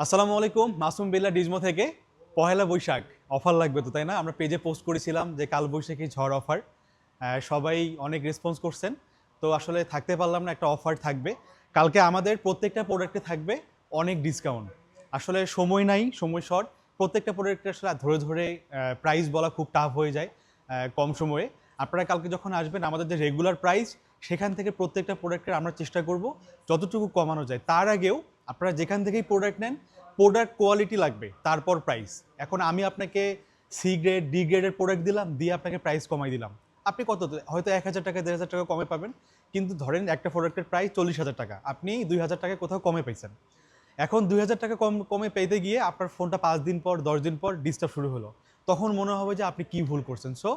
আসসালামু আলাইকুম, মাসুম বিল্লাহ ডিজমো থেকে। পহেলা বৈশাখ অফার লাগবে তো, তাই না? আমরা পেজে পোস্ট করেছিলাম যে কাল বৈশাখী ঝড় অফার। সবাই অনেক রেসপন্স করছেন, তো আসলে থাকতে পারলাম না, একটা অফার থাকবে কালকে। আমাদের প্রত্যেকটা প্রোডাক্টে থাকবে অনেক ডিসকাউন্ট। আসলে সময় নাই, সময় শর্ট। প্রত্যেকটা প্রোডাক্টে আসলে ধরে ধরে প্রাইস বলা খুব টাফ হয়ে যায় কম সময়ে। আপনারা কালকে যখন আসবেন, আমাদের যে রেগুলার প্রাইস, সেখান থেকে প্রত্যেকটা প্রোডাক্টের আমরা চেষ্টা করব যতটুকু কমানো যায়। তার আগেও আপনারা যেখান থেকেই প্রোডাক্ট নেন, প্রোডাক্ট কোয়ালিটি লাগবে, তারপর প্রাইস। এখন আমি আপনাকে সি গ্রেড ডি গ্রেডের প্রোডাক্ট দিলাম, দিয়ে আপনাকে প্রাইস কমাই দিলাম। আপনি কত, হয়তো 1,000 টাকা 1,500 টাকা কমে পাবেন, কিন্তু ধরেন একটা প্রোডাক্টের প্রাইস 40,000 টাকা, আপনি 2,000 টাকা কোথাও কমে পাইছেন। এখন 2,000 টাকা কমে পেতে গিয়ে আপনার ফোনটা 5 দিন পর 10 দিন পর ডিস্টার্ব শুরু হলো, তখন মনে হবে যে আপনি কি ভুল করছেন। সো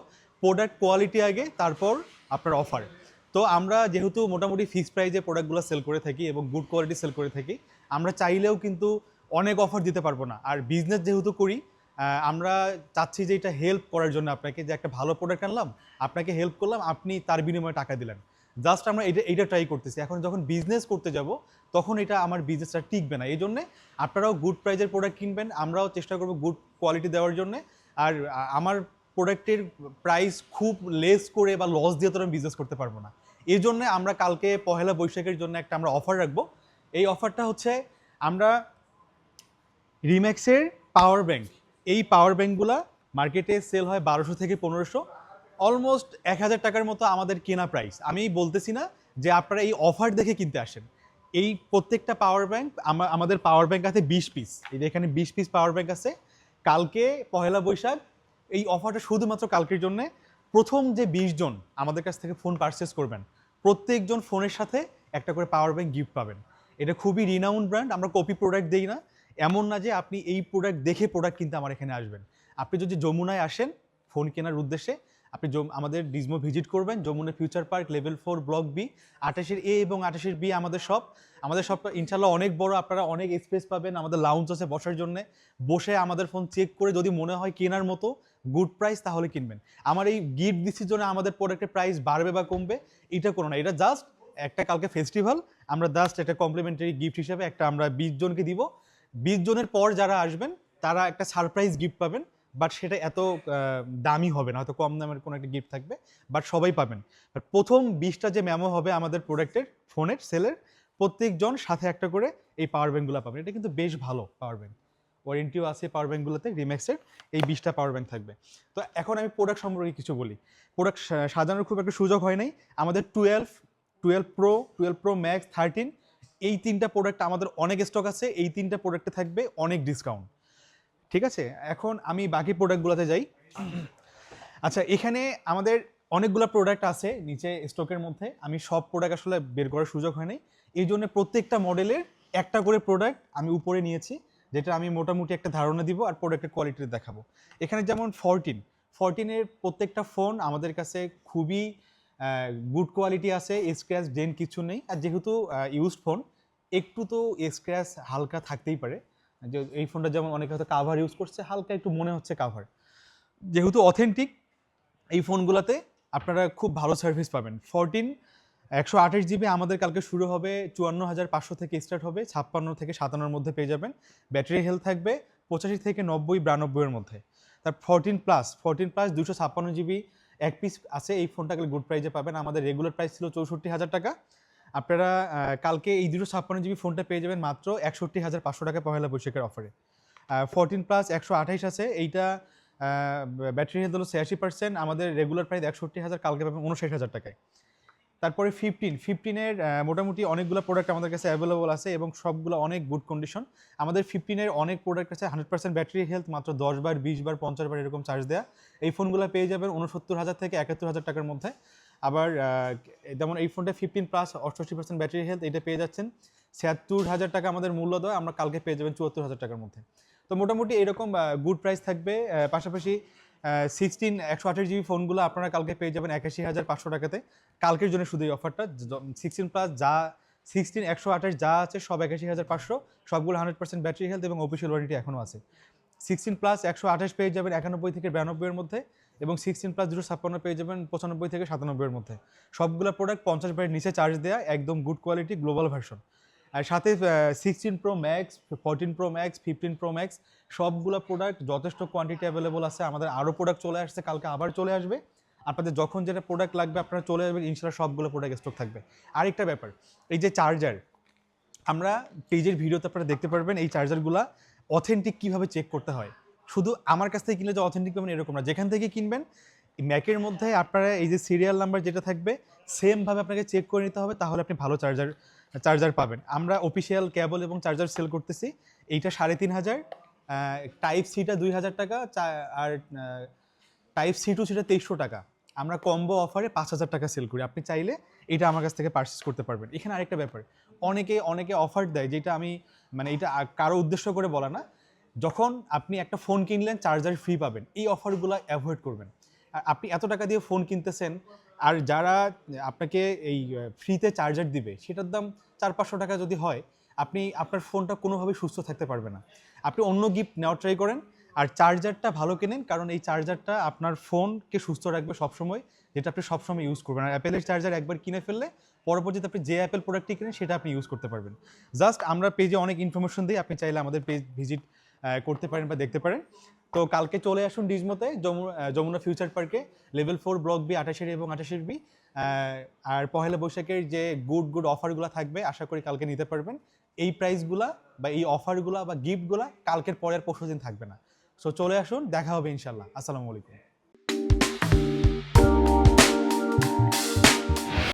প্রোডাক্ট কোয়ালিটি আগে, তারপর আপনার অফার। তো আমরা যেহেতু মোটামুটি ফিক্সড প্রাইজে প্রোডাক্টগুলো সেল করে থাকি এবং গুড কোয়ালিটি সেল করে থাকি, আমরা চাইলেও কিন্তু অনেক অফার দিতে পারবো না। আর বিজনেস যেহেতু করি, আমরা চাচ্ছি যে এটা হেল্প করার জন্য আপনাকে, যে একটা ভালো প্রোডাক্ট আনলাম, আপনাকে হেল্প করলাম, আপনি তার বিনিময়ে টাকা দিলেন। জাস্ট আমরা এইটা ট্রাই করতেছি। এখন যখন বিজনেস করতে যাব, তখন এটা আমার বিজনেসটা টিকবে না। এই জন্যে আপনারাও গুড প্রাইজের প্রোডাক্ট কিনবেন, আমরাও চেষ্টা করবো গুড কোয়ালিটি দেওয়ার জন্যে। আর আমার প্রোডাক্টের প্রাইস খুব লেস করে বা লস দিয়ে তো আমি বিজনেস করতে পারবো না। এই জন্যে আমরা কালকে পহেলা বৈশাখের জন্য একটা আমরা অফার রাখবো। এই অফারটা হচ্ছে, আমরা রিম্যাক্সের পাওয়ার ব্যাংক, এই পাওয়ার ব্যাংকগুলা মার্কেটে সেল হয় 1200 থেকে 1500, অলমোস্ট 1,000 টাকার মতো আমাদের কেনা প্রাইস। আমি বলতেছি না যে আপনারা এই অফার দেখে কিনতে আসেন। এই প্রত্যেকটা পাওয়ার ব্যাংক, আমাদের পাওয়ার ব্যাংক আছে 20 পিস, এই যে এখানে 20 পিস পাওয়ার ব্যাংক আছে। কালকে পহেলা বৈশাখ, এই অফারটা শুধুমাত্র কালকের জন্য। প্রথম যে 20 জন আমাদের কাছ থেকে ফোন পারচেস করবেন, প্রত্যেকজন ফোনের সাথে একটা করে পাওয়ার ব্যাংক গিফট পাবেন। এটা খুবই রিনাউন্ড ব্র্যান্ড, আমরা কপি প্রোডাক্ট দেই না। এমন না যে আপনি এই প্রোডাক্ট দেখে প্রোডাক্ট কিনতে আমার এখানে আসবেন। আপনি যদি যমুনায় আসেন ফোন কেনার উদ্দেশ্যে, আপনি আমাদের ডিজমো ভিজিট করবেন, Jamuna future park level 4 block B, 28-এ এবং 28-এর বি আমাদের শপ। আমাদের শপটা ইনশাল্লাহ অনেক বড়, আপনারা অনেক স্পেস পাবেন, আমাদের লাউঞ্জ আছে বসার জন্য। বসে আমাদের ফোন চেক করে যদি মনে হয় কেনার মতো গুড প্রাইস, তাহলে কিনবেন। আমার এই গিফট দিচ্ছির জন্য আমাদের প্রোডাক্টের প্রাইস বাড়বে বা কমবে এটা কোনো না, এটা জাস্ট একটা কালকে ফেস্টিভ্যাল, আমরা জাস্ট একটা কমপ্লিমেন্টারি গিফট হিসেবে একটা আমরা 20 জনকে দিব। 20 জনের পর যারা আসবেন, তারা একটা সারপ্রাইজ গিফট পাবেন, বাট সেটা এত দামি হবে না, হয়তো কম দামের কোনো একটা গিফট থাকবে, বাট সবাই পাবেন। বাট প্রথম 20টা যে মেমো হবে আমাদের প্রোডাক্টের ফোনের সেলের, প্রত্যেকজন সাথে একটা করে এই পাওয়ার ব্যাঙ্কগুলো পাবেন। এটা কিন্তু বেশ ভালো পাওয়ার ব্যাঙ্ক, ওয়ারেন্টিও আছে পাওয়ার ব্যাঙ্কগুলোতে, রিম্যাক্সের এই 20টা পাওয়ার ব্যাঙ্ক থাকবে। তো এখন আমি প্রোডাক্ট সম্পর্কে কিছু বলি। প্রোডাক্ট সাজানোর খুব একটা সুযোগ হয় নাই। আমাদের 12 প্রো ম্যাক্স 13, এই 3টা প্রোডাক্ট আমাদের অনেক স্টক আছে। এই 3টা প্রোডাক্টে থাকবে অনেক ডিসকাউন্ট, ঠিক আছে? এখন আমি বাকি প্রোডাক্টগুলোতে যাই। আচ্ছা, এখানে আমাদের অনেকগুলো প্রোডাক্ট আছে নিচে স্টকের মধ্যে, আমি সব প্রোডাক্ট আসলে বের করার সুযোগ হয় নাই। এই জন্য প্রত্যেকটা মডেলের একটা করে প্রোডাক্ট আমি উপরে নিয়েছি, যেটা আমি মোটামুটি একটা ধারণা দিব আর প্রোডাক্টের কোয়ালিটি দেখাবো। এখানে যেমন 14-এর প্রত্যেকটা ফোন আমাদের কাছে খুবই গুড কোয়ালিটি আছে, স্ক্র্যাচ ডেন্ট কিছু নেই। আর যেহেতু ইউজড ফোন, একটু তো স্ক্র্যাচ হালকা থাকতেই পারে। যে এই ফোনটা যেমন অনেকে হয়তো কাভার ইউজ করছে, হালকা একটু মনে হচ্ছে কাভার। যেহেতু অথেন্টিক, এই ফোনগুলোতে আপনারা খুব ভালো সার্ভিস পাবেন। 128 জিবি আমাদের কালকে শুরু হবে 54,500 থেকে স্টার্ট হবে, 56 থেকে 57-এর মধ্যে পেয়ে যাবেন। ব্যাটারি হেলথ থাকবে 85 থেকে 90-92-এর মধ্যে। তার 14 প্লাস 256 জিবি এক পিস আছে, এই ফোনটা গুড প্রাইজে পাবেন। আমাদের রেগুলার প্রাইস ছিল 64,000 টাকা। আপনারা কালকে এই 256 জিবি ফোনটা পেয়ে যাবেন মাত্র 61,500 টাকা পহেলা বৈশাখের অফারে। 14 প্লাস 128 আছে, এইটা ব্যাটারি হেলথ হলো 86%, আমাদের রেগুলার প্রাইস 61,000, কালকে পাবেন 59,000 টাকায়। তারপরে 15-এর মোটামুটি অনেকগুলো প্রোডাক্ট আমাদের কাছে অ্যাভেলেবল আছে এবং সবগুলো অনেক গুড কন্ডিশন। আমাদের 15-এর অনেক প্রোডাক্ট আছে 100% ব্যাটারি হেলথ, মাত্র 10 বার 20 বার 50 বার এরকম চার্জ দেওয়া। এই ফোনগুলো পেয়ে যাবেন 69,000 থেকে 71,000 টাকার মধ্যে। আবার যেমন এই ফোনটা 15 প্লাস 68% ব্যাটারি হেলথ, এটা পেয়ে যাচ্ছেন 76,000 টাকা আমাদের মূল্য দেওয়া, আমরা কালকে পেয়ে যাবেন 74,000 টাকার মধ্যে। তো মোটামুটি এরকম গুড প্রাইস থাকবে। পাশাপাশি 128 জিবি ফোনগুলো আপনারা কালকে পেয়ে যাবেন 81,500 টাকাতে, কালকের জন্য শুধু এই অফারটা। 16 প্লাস যা 128 যা আছে সব 81,500, সবগুলো 100% ব্যাটারি হেলথ এবং অফিসিয়াল ওয়ারেন্টি এখনও আছে। 16 প্লাস 128 পেয়ে যাবেন 91 থেকে 92-এর মধ্যে, এবং 16 প্লাস 256 পেয়ে যাবেন 95 থেকে 97-এর মধ্যে। সবগুলো প্রোডাক্ট 50 বারের নিচে চার্জ দেওয়া, একদম গুড কোয়ালিটি গ্লোবাল ভার্সন। আর সাথে 16 Pro Max, 14 Pro Max, 15 Pro Max সবগুলো প্রোডাক্ট যথেষ্ট কোয়ান্টিটি অ্যাভেলেবল আছে। আমাদের আরও প্রোডাক্ট চলে আসছে, কালকে আবার চলে আসবে। আপনাদের যখন যেটা প্রোডাক্ট লাগবে আপনারা চলে আসবেন, ইনশাআল্লাহ সবগুলো প্রোডাক্ট স্টক থাকবে। আরেকটা ব্যাপার, এই যে চার্জার, আমরা পেজের ভিডিওতে আপনারা দেখতে পারবেন এই চার্জারগুলো অথেন্টিক কীভাবে চেক করতে হয়। শুধু আমার কাছ থেকে কিনলে যে অথেন্টিক পাবেন এরকম না, যেখান থেকে কিনবেন ম্যাকের মধ্যে আপনারা এই যে সিরিয়াল নাম্বার যেটা থাকবে সেমভাবে আপনাকে চেক করে নিতে হবে, তাহলে আপনি ভালো চার্জার পাবেন। আমরা অফিসিয়াল কেবল এবং চার্জার সেল করতেছি। এইটা 3500, টাইপ সিটা 2000 টাকা, আর টাইপ সি টু সেটা 2300 টাকা। আমরা কম্বো অফারে 5000 টাকা সেল করি। আপনি চাইলে এটা আমার কাছ থেকে পারচেস করতে পারবেন। এখানে আরেকটা ব্যাপার, অনেকে অফার দেয়, যেটা আমি মানে এটা কারো উদ্দেশ্য করে বলা না। যখন আপনি একটা ফোন কিনলেন চার্জার ফ্রি পাবেন, এই অফারগুলো অ্যাভয়েড করবেন। আর আপনি এত টাকা দিয়ে ফোন কিনতেছেন, আর যারা আপনাকে এই ফ্রিতে চার্জার দিবে সেটার দাম 400-500 টাকা যদি হয়, আপনি আপনার ফোনটা কোনোভাবে সুস্থ থাকতে পারবে না। আপনি অন্য গিফট নেওয়ার ট্রাই করেন, আর চার্জারটা ভালো কেনেন, কারণ এই চার্জারটা আপনার ফোনকে সুস্থ রাখবে সবসময়, যেটা আপনি সবসময় ইউজ করবেন। আর অ্যাপেলের চার্জার একবার কিনে ফেললে পরবর্তীতে আপনি যে অ্যাপেল প্রোডাক্টটি কিনেন সেটা আপনি ইউজ করতে পারবেন। জাস্ট আমরা পেজে অনেক ইনফরমেশন দিই, আপনি চাইলে আমাদের পেজ ভিজিট করতে পারেন বা দেখতে পারেন। তো কালকে চলে আসুন ডিজমোতে, যমুনা ফিউচার পার্কে, লেভেল 4 ব্লক বি 28 এবং 28 বি। আর পহেলা বৈশাখের যে গুড অফারগুলো থাকবে আশা করি কালকে নিতে পারবেন। এই প্রাইসগুলা বা এই অফারগুলা বা গিফটগুলা কালকের পরের পরশু দিন থাকবে না। সো চলে আসুন, দেখা হবে ইনশাল্লাহ। আসসালামু আলাইকুম।